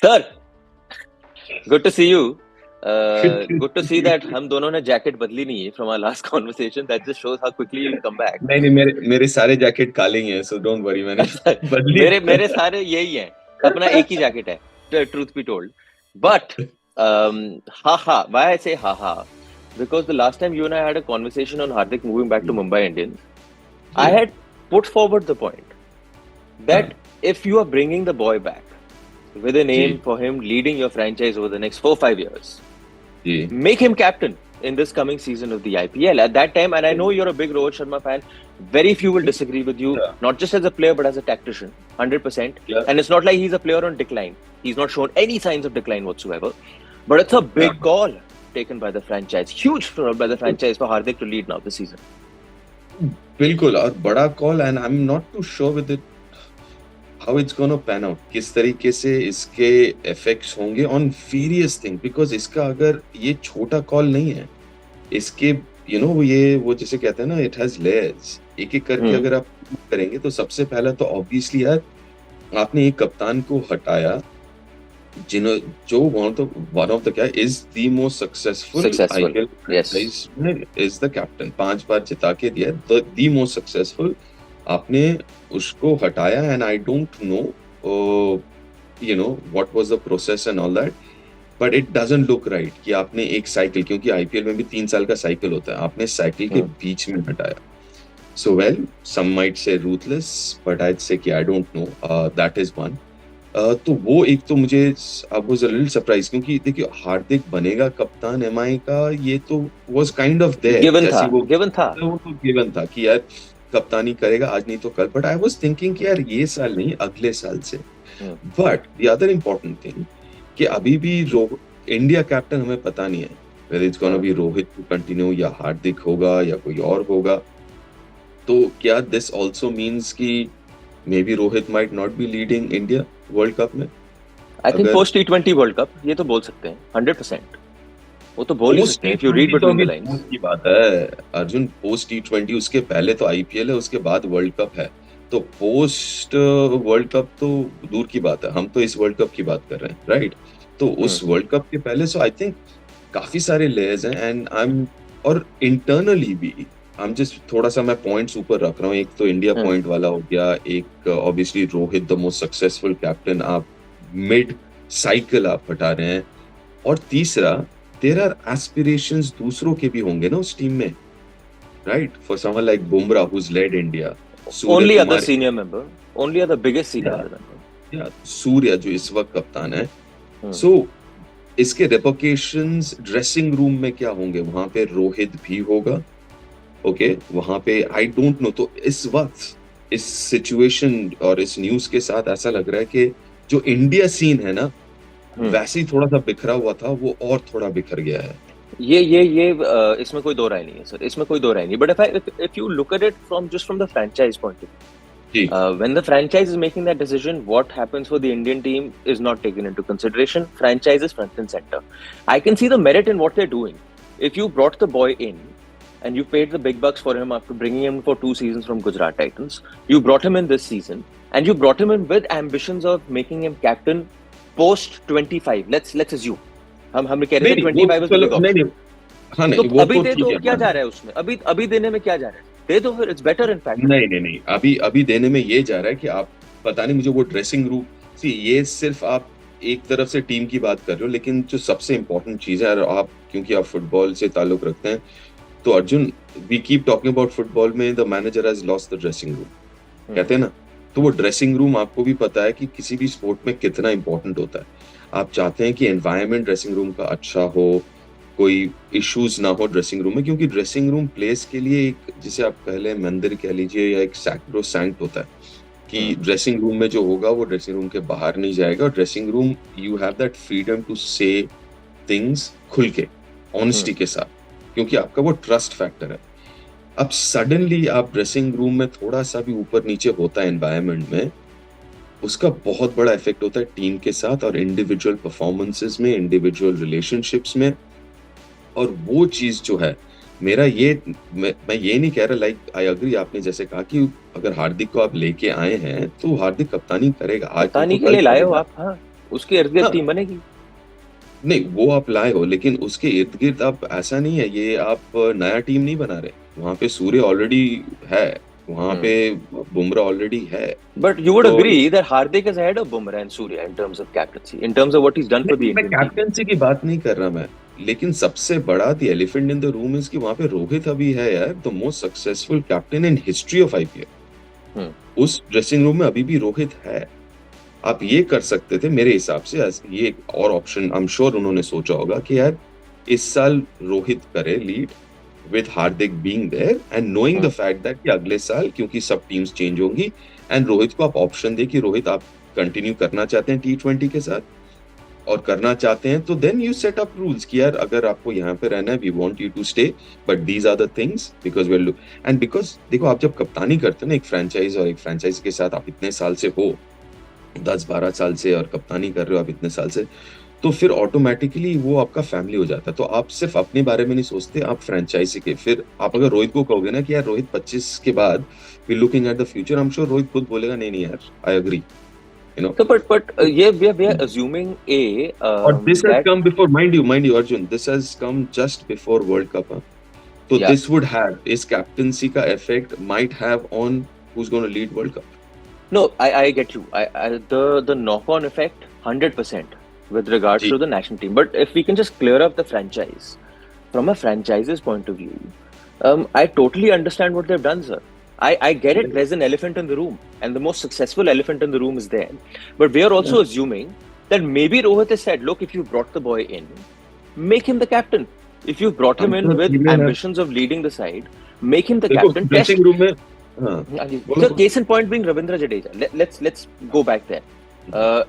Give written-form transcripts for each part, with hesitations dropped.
Sir, good to see you. Good to see that हम दोनों ने जैकेट बदली नहीं है from our last conversation. That just shows how quickly you'll come back. नहीं नहीं, मेरे सारे जैकेट काले ही हैं, so don't worry, मैंने बदली. मेरे सारे यही हैं. अपना एक ही जैकेट है. Truth be told, but ha. Why I say ha? Because the last time you and I had a conversation on Hardik moving back to Mumbai Indians, I had put forward the point that if you are bringing the boy back with an aim for him leading your franchise over the next 4-5 years, make him captain in this coming season of the IPL. At that time, and I know you're a big Rohit Sharma fan, very few will disagree with you, not just as a player but as a tactician, 100%. And it's not like he's a player on decline. He's not shown any signs of decline whatsoever. But it's a big call taken by the franchise, huge call by the franchise for Hardik to lead now this season. बिल्कुल, और बड़ा call, and I'm not too sure with it how it's going to pan out. किस तरीके से इसके effects होंगे on various things, because इसका अगर ये छोटा कॉल नहीं है, इसके ये वो जैसे कहते हैं ना, it has layers. एक एक करके अगर आप करेंगे तो सबसे पहला तो obviously यार आपने एक कप्तान को हटाया जो one of the क्या is the most successful IPL franchise में is the captain, 5 बार जिता के दिया, the most successful. आपने उसको हटाया, and I don't know what was the process and all that, but it doesn't look right कि आपने एक साइकिल, क्योंकि IPL में भी 3 साल का साइकिल होता है, आपने साइकिल के बीच में हटाया. So well, some might say ruthless, but I'd say कि I don't know. That is one. तो वो एक तो मुझे I was a little surprised, क्योंकि देखिए हार्दिक बनेगा कप्तान MI का, ये तो was kind of there, given था कि यार कप्तानी करेगा आज नहीं तो कल. But I was thinking कि यार ये साल नहीं, अगले साल से. But the other important thing कि अभी भी इंडिया कैप्टन हमें पता नहीं है whether it's gonna be Rohit to continue या हार्दिक होगा या कोई और होगा. तो क्या this also means कि maybe Rohit might not be leading India world cup में? I think post T20 world cup ये तो बोल सकते हैं 100%. वो तो बोल ही सकते हैं if you read between the lines. की बात है अर्जुन, पोस्ट T20 उसके पहले तो IPL है, उसके बाद वर्ल्ड कप है. तो पोस्ट वर्ल्ड कप तो दूर की बात है, हम तो इस वर्ल्ड कप की बात कर रहे हैं, राइट? तो उस वर्ल्ड कप के पहले सो आई थिंक काफी सारे लेयर्स हैं, एंड आई एम और इंटरनली भी हम जस्ट थोड़ा सा मैं पॉइंट्स ऊपर रख रहा हूँ. एक तो इंडिया पॉइंट वाला हो गया, एक obviously Rohit the most successful captain, आप मिड साइकिल आप हटा रहे हैं, और तीसरा देयर आर एस्पिरेशंस दूसरों के भी होंगे ना उस टीम में, right? For someone like Bumrah who has lead India, only other senior member, only other biggest senior member, Surya जो इस वक्त कप्तान है. सो इसके रेपोकेशंस ड्रेसिंग रूम में क्या होंगे? वहां पे रोहित भी होगा, ओके, वहां पे आई डोंट नो. तो इस वक्त इस सिचुएशन और इस न्यूज के साथ ऐसा लग रहा है कि जो इंडिया सीन है ना, वैसे ही थोड़ा सा बिखरा हुआ था, वो और थोड़ा बिखर गया है. ये इसमें कोई दो राय नहीं है सर, इसमें कोई दो राय नहीं. But if you look at it from the franchise point of view, when the franchise is making that decision, what happens for the Indian team is not taken into consideration. Franchise is front and center. I can see the merit in what they're doing. If you brought the boy in and you paid the big bucks for him after bringing him for 2 seasons from Gujarat Titans, you brought him in this season, and you brought him in with ambitions of making him captain post 25. Let's assume हम कह रहे थे 25 is the big option. हाँ, तो अभी दे दो, क्या जा रहा है उसमें? अभी देने में क्या जा रहा है? दे दो फिर, इट्स बेटर इन फैक्ट. नहीं, अभी देने में ये जा रहा है कि आप पता नहीं मुझे वो ड्रेसिंग रूम, सी ये सिर्फ आप एक तरफ से टीम की बात कर रहे हो, लेकिन जो सबसे इम्पोर्टेंट चीज है, आप क्योंकि आप फुटबॉल से ताल्लुक रखते हैं, तो Arjun we keep talking about football में the manager has lost the dressing room, कहते हैं ना. तो वो ड्रेसिंग रूम आपको भी पता है कि किसी भी स्पोर्ट में कितना इंपॉर्टेंट होता है. आप चाहते हैं कि एनवायरनमेंट ड्रेसिंग रूम का अच्छा हो, कोई इश्यूज ना हो ड्रेसिंग रूम में, क्योंकि ड्रेसिंग रूम प्लेस के लिए एक, जिसे आप कह लें मंदिर कह लीजिए, या एक सैक्रोसैंक्ट होता है कि ड्रेसिंग रूम में जो होगा वो ड्रेसिंग रूम के बाहर नहीं जाएगा. और dressing room you have that freedom to say things खुल के, ऑनेस्टी के साथ, क्योंकि आपका वो ट्रस्ट फैक्टर है. अब सडनली आप ड्रेसिंग रूम में थोड़ा सा भी ऊपर नीचे होता है एनवायरनमेंट में, उसका बहुत बड़ा इफेक्ट होता है टीम के साथ और इंडिविजुअल परफॉर्मेंसेस में, इंडिविजुअल रिलेशनशिप्स में. और वो चीज जो है मेरा ये, मैं ये नहीं कह रहा, लाइक आई अग्री, आपने जैसे कहा कि अगर हार्दिक को आप लेके आए हैं तो हार्दिक कप्तानी करेगा. आज कप्तानी के लिए लाए हो आप, हाँ, उसके इर्द गिर्द हाँ टीम बनेगी। नहीं, वो आप लाए हो, लेकिन उसके इर्द गिर्द आप, ऐसा नहीं है ये आप नया टीम नहीं बना रहे। वहां पे सूर्य ऑलरेडी है, वहां पे बुमराह ऑलरेडी है। But you would तो agree that Hardik is ahead of Bumrah and Surya in terms of captaincy, in terms of what he's done for the मैं Indian team. कैप्टनसी की बात नहीं कर रहा मैं, लेकिन सबसे बड़ा the elephant in the room is कि वहां पे रोहित अभी है यार, the most successful captain in history of IPL. Hmm. उस ड्रेसिंग रूम में अभी भी रोहित है। आप ये कर सकते थे मेरे हिसाब से, ये एक और ऑप्शन आई एम श्योर उन्होंने सोचा होगा कि यार इस साल रोहित करे lead with Hardik being there and knowing the fact that कि अगले साल क्योंकि सब टीम्स चेंज होंगी, एंड रोहित को आप ऑप्शन दे कि रोहित आप कंटिन्यू करना चाहते हैं T20 के साथ और करना चाहते हैं, तो then you set up rules कि यार अगर आपको यहाँ पे रहना है, we want you to stay, but these are the things because we and because देखो आप जब कप्तानी करते हो ना एक फ्रेंचाइज, और एक फ्रेंचाइज के साथ आप इतने साल से हो, 10-12 साल से, और कप्तानी कर रहे हो आप इतने साल से, तो फिर ऑटोमेटिकली वो आपका फैमिली हो जाता है। तो आप सिर्फ अपने बारे में नहीं सोचते, आप फ्रेंचाइजी के। फिर आप अगर रोहित को कहोगे ना कि यार रोहित 25 के बाद we looking at the future, I am sure Rohit खुद बोलेगा नहीं नहीं यार, I agree, you know. So, but yeah, we are assuming और this has that come before, mind you Arjun, this has come just before World Cup, huh? So yeah. this would have, is captaincy का effect might have on who's going to lead World Cup. No, I get you. The knock-on effect 100% with regards ji to the national team. But if we can just clear up the franchise from a franchise's point of view, I totally understand what they've done, sir. I get it. There's an elephant in the room, and the most successful elephant in the room is there. But we are also assuming that maybe Rohit has said, look, if you brought the boy in, make him the captain. If you brought him in with ambitions of leading the side, make him the देखो captain. Test. Dressing room में हाँ So case in point being Ravindra Jadeja. Let's go back there.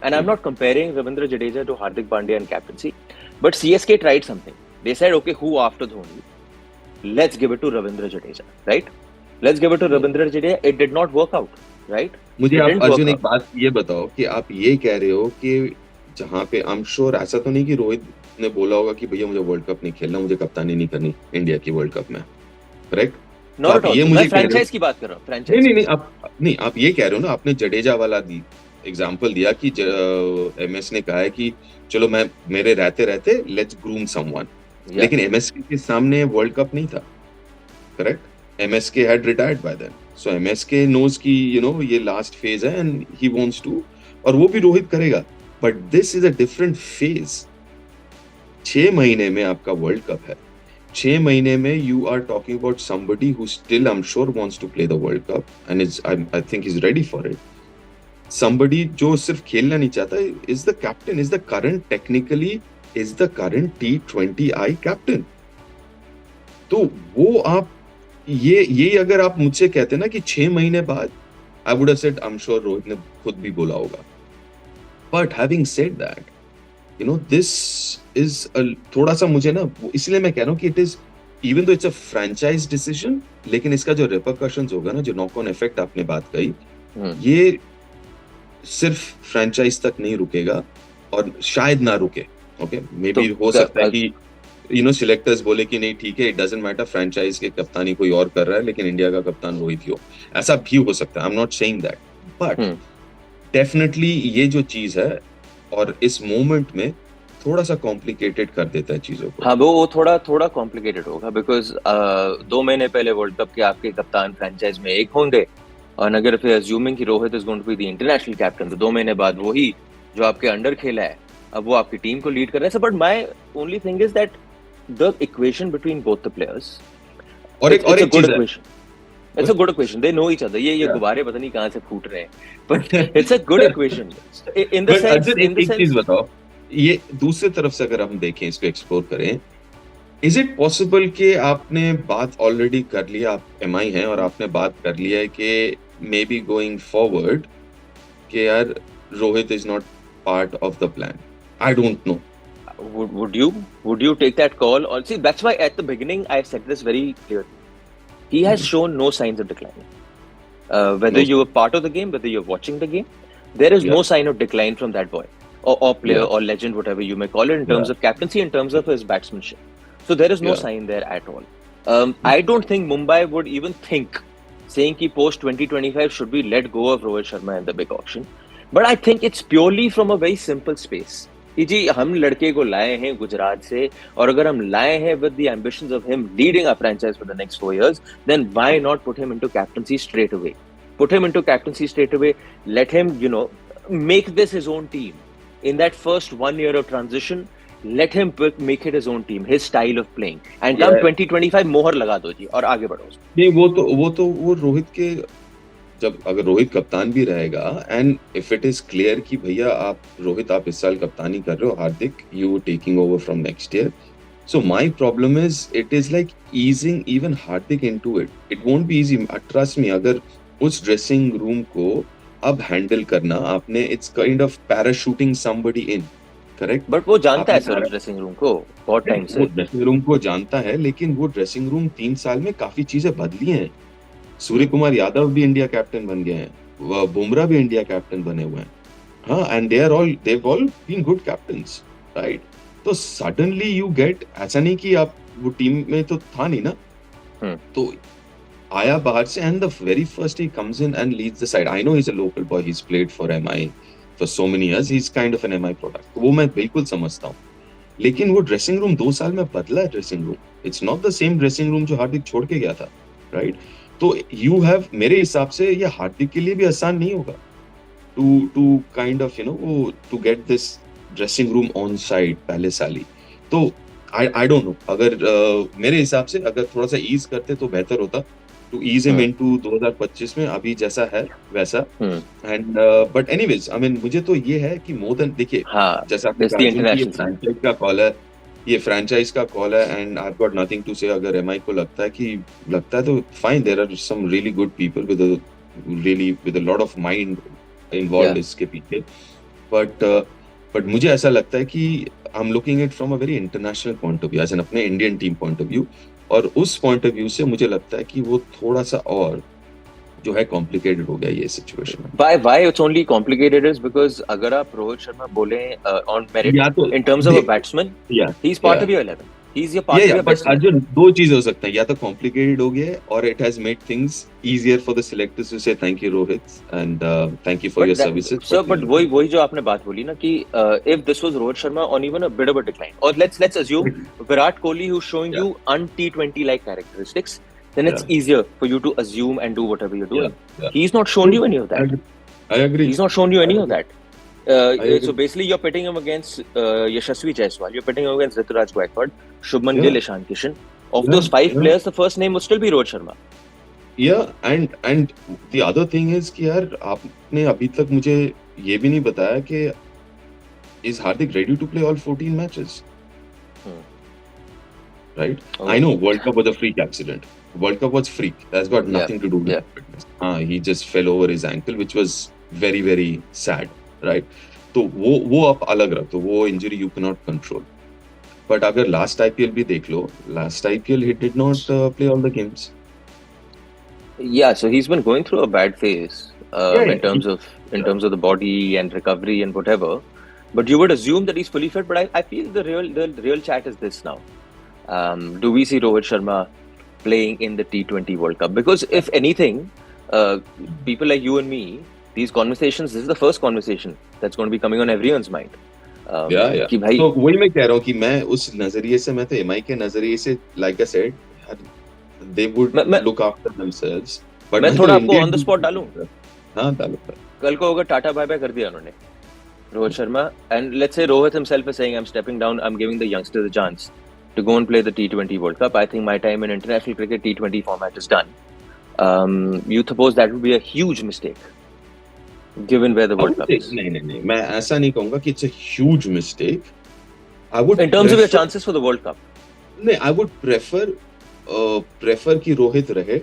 And I'm not comparing Ravindra Jadeja to Hardik Pandya in captaincy, but CSK tried something. They said, okay, who after Dhoni? Let's give it to Ravindra Jadeja, right? Let's give it to Ravindra Jadeja. It did not work out, right? मुझे It आप didn't work Arjun एक out. बात ये बताओ कि आप ये कह रहे हो कि जहाँ पे आई एम श्योर ऐसा तो नहीं कि रोहित ने बोला होगा कि भैया मुझे वर्ल्ड कप नहीं खेलना, मुझे कप्तानी नहीं करनी इंडिया की वर्ल्ड कप में, करेक्ट? Not at आप all. ये मैं मुझे कह रहे हो, franchise की बात कर रहा हूँ. नहीं Franchise. नहीं नहीं आप ये कह रहे हो ना, आपने जडेजा वाला दी एग्जांपल दिया कि एमएस ने कहा है कि चलो मैं मेरे रहते रहते लेट्स ग्रूम समवन, Yeah. लेकिन एमएस के सामने वर्ल्ड कप नहीं था, करेक्ट? एमएसके had retired by then, so एमएसके नोज की यू नो ये लास्ट फेज है एंड ही वांट्स टू, और वो भी रोहित करेगा, but this is a different phase. 6 महीने में आपका वर्ल्ड कप है, 6 महीने में you are talking about somebody who still I am sure wants to play the world cup and is I think is ready for it. Somebody जो सिर्फ खेलना नहीं चाहता is the captain, is the current technically is the current T20I captain. तो वो आप ये अगर आप मुझसे कहते ना कि 6 महीने बाद, I would have said I am sure Rohit ने खुद भी बोला होगा, but having said that you know this is थोड़ा सा मुझे ना, इसलिए मैं कह रहा हूँ कि it is even though it's a franchise decision, लेकिन इसका जो रिपरकशंस होगा ना, जो नॉक ऑन इफेक्ट आपने बात कही, ये सिर्फ फ्रेंचाइज तक नहीं रुकेगा और शायद ना रुके। ओके, मे बी हो सकता है कि यू नो सिलेक्टर्स बोले कि नहीं ठीक है, इट डजंट मैटर, फ्रेंचाइज के कप्तानी कोई और कर रहा है लेकिन इंडिया का कप्तान रोहित ही हो, ऐसा भी हो सकता है। I am not saying that, but definitely ये जो चीज है और इस मोमेंट में थोड़ा सा कॉम्प्लिकेटेड कर देता है चीजों को। हाँ, वो थोड़ा कॉम्प्लिकेटेड होगा बिकॉज 2 महीने पहले वर्ल्ड कप के आपके कप्तान फ्रेंचाइज में एक होंगे, और अगर फिर अज्यूमिंग कि Rohit is going to be the international captain, तो 2 महीने बाद वही जो आपके अंडर खेला है अब वो आपकी टीम को लीड कर रहा है। But my only thing is that the equation between both the players, और एक गुड चीज है, equation, it's a good equation, they know each other. ये गुब्बारे पता नहीं कहां से फूट रहे हैं, but it's a good equation in the sense. एक चीज बताओ, ये दूसरी तरफ से अगर हम देखें, इसको एक्सप्लोर करें, इज इट पॉसिबल कि आपने बात ऑलरेडी कर लिया, आप एमआई हैं और आपने बात कर लिया है कि मे बी गोइंग फॉरवर्ड कि यार Rohit is not part of the plan? I don't know. Would you take that call? Or see, that's why at the beginning I said this very clearly. He has shown no signs of declining. Whether you were part of the game, whether you're watching the game, there is no sign of decline from that boy or player or legend, whatever you may call it, in terms of captaincy, in terms of his batsmanship. So there is no sign there at all. I don't think Mumbai would even think saying कि post 2025 should we let go of Rohit Sharma in the big auction, But I think it's purely from a very simple space. कि जी हम लड़के को लाए हैं गुजरात से, और अगर हम लाए हैं with the ambitions of him leading our franchise for the next 4 years, then why not put him into captaincy straight away? Put him into captaincy straight away. Let him, make this his own team. In that first 1 year of transition, let him make it his own team, his style of playing. And come Yeah. 2025 मोहर लगा दो जी और आगे बढ़ो. नहीं, वो रोहित के, जब अगर रोहित कप्तान भी रहेगा and if it is clear कि भैया आप इस साल कप्तानी कर रहे हो, Hardik you taking over from next year, so my problem is it is like easing even Hardik into it won't be easy, trust me. अगर उस ड्रेसिंग रूम को अब हैंडल करना आपने, it's kind of parachuting somebody in, correct? But वो जानता है sir dressing room को बहुत टाइम से, वो ड्रेसिंग रूम को जानता है, लेकिन वो ड्रेसिंग रूम 3 साल में काफी चीजें बदली हैं। सूर्य कुमार यादव भी इंडिया कैप्टन बन गए हैं, बुमराह भी इंडिया कैप्टन बने हुए हैं, हाँ, and they've all been good captains, right? तो सडनली यू गेट, ऐसा नहीं कि आप वो टीम में तो था नहीं ना, तो आया बाहर से and the very first he comes in and leads the side. I know he is a local boy, he is played for MI for so many years, he is kind of an MI product, वो मैं बिल्कुल समझता हूँ, लेकिन वो dressing room 2 साल में बदला है। Dressing room it's not the same dressing room जो हार्दिक छोड़ के गया था, राइट? तो यू हैव, मेरे हिसाब से ये हार्दिक के लिए भी आसान नहीं होगा to kind of to get this dressing room on side पहले साल ही। तो आई डोंट नो, अगर मेरे हिसाब से अगर थोड़ा सा ईज करते तो बेहतर होता, टू ईज हिम इनटू 2025 में, अभी जैसा है वैसा। And but anyways, I mean मुझे तो ये है कि मोर देन, देखिए जैसा फ्रेंचाइज का कॉल है, ये फ्रेंचाइज का कॉल है, and I have got nothing to say. अगर एमआई को लगता है तो fine, there are some really good people with a lot of mind involved इसके पीछे, बट मुझे ऐसा लगता है कि I am looking it from a very international point of view, as an अपने Indian team point of view, और उस पॉइंट ऑफ व्यू से मुझे लगता है कि वो थोड़ा सा और जो है कॉम्प्लिकेटेड हो गया ये situation. Why it's only complicated is because अगर आप रोहित शर्मा बोले on merit in terms of a batsman, he's part of your 11. He's your part of your batsman. Arjun, 2 चीज हो सकता है, या तो कॉम्प्लिकेटेड हो गया और it has made things easier for the selectors to say thank you Rohit and thank you for your services. Sir, but वही जो आपने बात बोली ना कि if this was Rohit Sharma on even a bit of a decline, or let's assume Virat Kohli who's showing you un-T20 like characteristics, then it's easier for you to assume and do whatever you're doing. He's not shown you any of that. I agree. He's not shown you any of that. So basically, you're pitting him against Yashasvi Jaiswal. You're pitting him against Rituraj Gaikwad, Shubman Gill, Ishan Kishan. Of those 5 players, the first name would still be Rohit Sharma. Yeah, and the other thing is कि यार आपने अभी तक मुझे ये भी नहीं बताया कि is Hardik ready to play all 14 matches? Right? I know World Cup was a freak accident. World Cup was freak. That's got nothing to do with fitness. He just fell over his ankle, which was very, very sad. Right? तो वो आप अलग रख दो, वो injury you can not control. But अगर last IPL भी देख लो, last IPL he did not play all the games. Yeah, so he's been going through a bad phase in terms of the body and recovery and whatever. But you would assume that he's fully fit. But I feel the real chat is this now. Do we see Rohit Sharma playing in the T20 World Cup? Because if anything, people like you and me, these conversations, this is the first conversation that's going to be coming on everyone's mind. कि भाई, तो वही मैं कह रहा हूँ कि मैं उस नजरिए से, मैं तो एमआई के नजरिए से, like I said, they would look after themselves. But मैं थोड़ा आपको on the spot डालूं? हाँ, डालो। कल को अगर टाटा बाय बाय कर दिया उन्होंने Rohit Sharma, and let's say Rohit himself is saying I'm stepping down, I'm giving the youngsters a chance to go and play the T20 World Cup. I think my time in international cricket T20 format is done. You suppose that would be a huge mistake given where the World Cup is? नहीं, मैं ऐसा नहीं कहूँगा कि it's a huge mistake. I would in terms of your chances for the World Cup. नहीं, I would prefer कि रोहित रहे,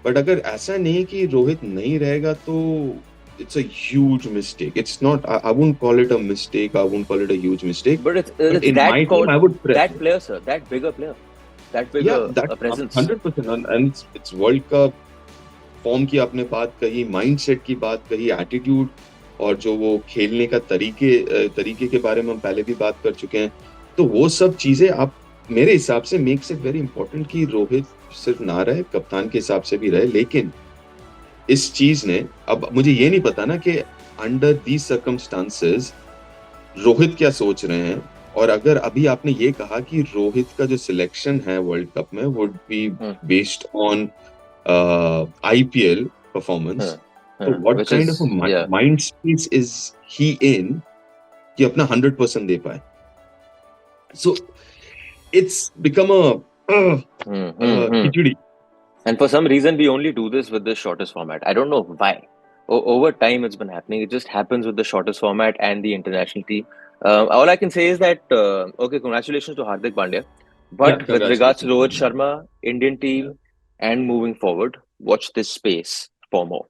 but अगर ऐसा नहीं कि रोहित नहीं रहेगा तो it's a huge mistake. It's not. I wouldn't call it a mistake. I wouldn't call it a huge mistake. But it's in that my team, I would prefer that player, sir. That bigger player. That bigger a presence. 100%. And it's World Cup. Form की आपने बात कही, mindset की बात कही, attitude, और जो वो खेलने का तरीके के बारे में हम पहले भी बात कर चुके हैं। तो वो सब चीजें आप, मेरे हिसाब से मेक्स इट वेरी इंपॉर्टेंट कि रोहित सिर्फ ना रहे, कप्तान के हिसाब से भी रहे। लेकिन इस चीज ने, अब मुझे ये नहीं पता ना कि अंडर दीज सर्कमस्टांसेस रोहित क्या सोच रहे हैं? और अगर अभी आपने ये कहा कि रोहित का जो सिलेक्शन है वर्ल्ड कप में would be based on IPL performance, तो what which kind is of yeah. Mind space is he in कि अपना 100% दे पाए? So it's become a khichdi. And for some reason, we only do this with the shortest format. I don't know why. Over time, it's been happening. It just happens with the shortest format and the international team. All I can say is that, okay, congratulations to Hardik Pandya. Yeah, But with regards to congratulations. Rohit Sharma, Indian team, and moving forward, watch this space for more.